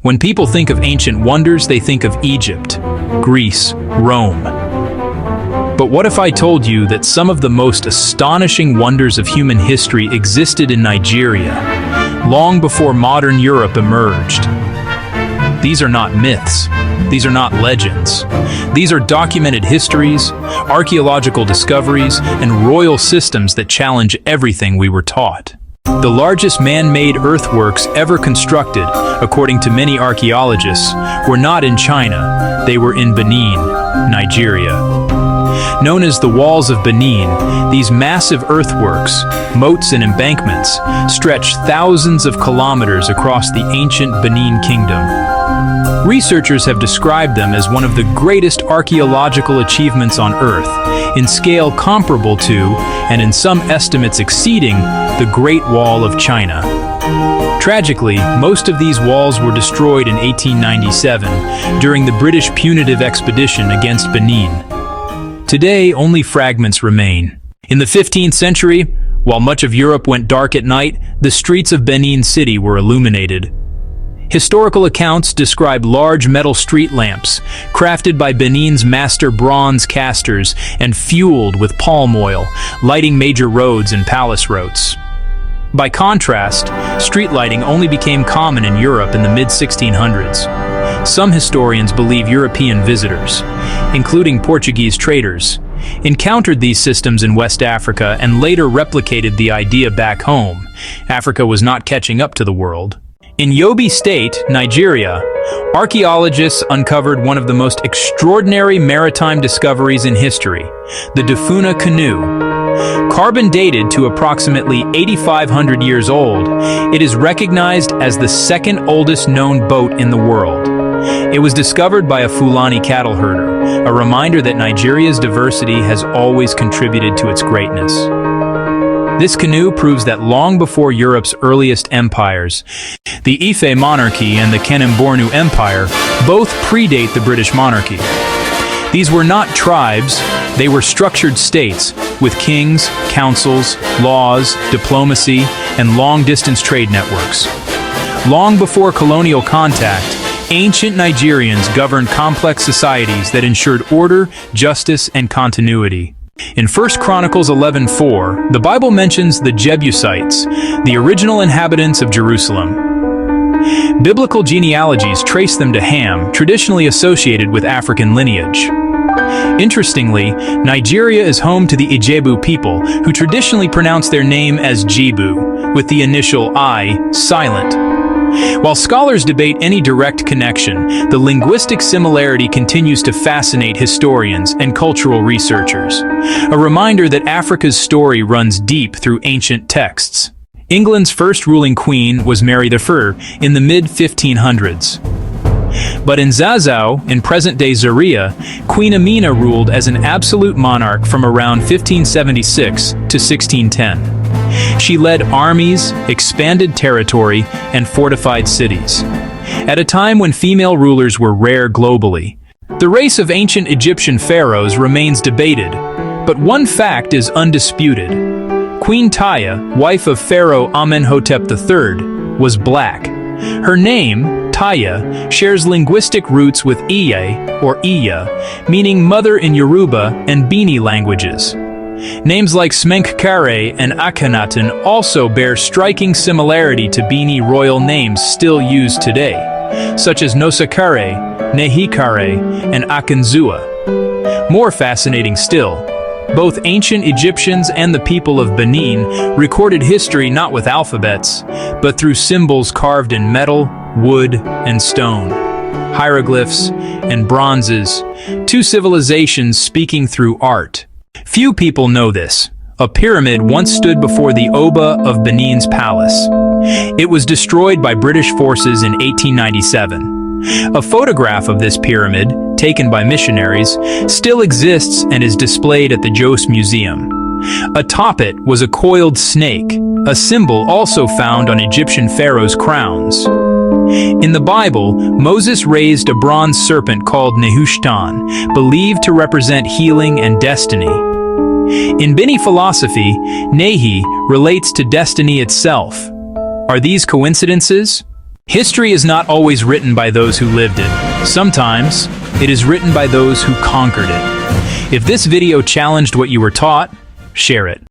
When people think of ancient wonders, they think of Egypt, Greece, Rome. But what if I told you that some of the most astonishing wonders of human history existed in Nigeria, long before modern Europe emerged? These are not myths. These are not legends. These are documented histories, archaeological discoveries, and royal systems that challenge everything we were taught. The largest man-made earthworks ever constructed, according to many archaeologists, were not in China. They were in Benin, Nigeria. Known as the Walls of Benin, these massive earthworks, moats and embankments, stretch thousands of kilometers across the ancient Benin Kingdom. Researchers have described them as one of the greatest archaeological achievements on Earth, in scale comparable to, and in some estimates exceeding, the Great Wall of China. Tragically, most of these walls were destroyed in 1897 during the British punitive expedition against Benin. Today, only fragments remain. In the 15th century, while much of Europe went dark at night, the streets of Benin City were illuminated. Historical accounts describe large metal street lamps, crafted by Benin's master bronze casters and fueled with palm oil, lighting major roads and palace roads. By contrast, street lighting only became common in Europe in the mid-1600s. Some historians believe European visitors, including Portuguese traders, encountered these systems in West Africa and later replicated the idea back home. Africa was not catching up to the world. In Yobe State, Nigeria, archaeologists uncovered one of the most extraordinary maritime discoveries in history, the Dafuna canoe. Carbon dated to approximately 8,500 years old, it is recognized as the second oldest known boat in the world. It was discovered by a Fulani cattle herder, a reminder that Nigeria's diversity has always contributed to its greatness. This canoe proves that long before Europe's earliest empires, the Ife monarchy and the Kanem-Bornu Empire both predate the British monarchy. These were not tribes, they were structured states with kings, councils, laws, diplomacy, and long-distance trade networks. Long before colonial contact, ancient Nigerians governed complex societies that ensured order, justice, and continuity. In 1 Chronicles 11:4, the Bible mentions the Jebusites, the original inhabitants of Jerusalem. Biblical genealogies trace them to Ham, traditionally associated with African lineage. Interestingly, Nigeria is home to the Ijebu people, who traditionally pronounce their name as Jibu, with the initial I silent. While scholars debate any direct connection, the linguistic similarity continues to fascinate historians and cultural researchers. A reminder that Africa's story runs deep through ancient texts. England's first ruling queen was Mary I in the mid-1500s. But in Zazzau, in present-day Zaria, Queen Amina ruled as an absolute monarch from around 1576 to 1610. She led armies, expanded territory, and fortified cities. At a time when female rulers were rare globally, the race of ancient Egyptian pharaohs remains debated, but one fact is undisputed. Queen Taya, wife of Pharaoh Amenhotep III, was black. Her name, Taya, shares linguistic roots with Iye, or Iya, meaning mother in Yoruba and Bini languages. Names like Smenkhkare and Akhenaten also bear striking similarity to Bini royal names still used today, such as Nosakare, Nehikare, and Akinzua. More fascinating still, both ancient Egyptians and the people of Benin recorded history not with alphabets, but through symbols carved in metal, wood, and stone, hieroglyphs, and bronzes, two civilizations speaking through art. Few people know this. A pyramid once stood before the Oba of Benin's palace. It was destroyed by British forces in 1897. A photograph of this pyramid, taken by missionaries, still exists and is displayed at the Jos Museum. Atop it was a coiled snake, a symbol also found on Egyptian pharaohs' crowns. In the Bible, Moses raised a bronze serpent called Nehushtan, believed to represent healing and destiny. In Bini philosophy, Nehi relates to destiny itself. Are these coincidences? History is not always written by those who lived it. Sometimes, it is written by those who conquered it. If this video challenged what you were taught, share it.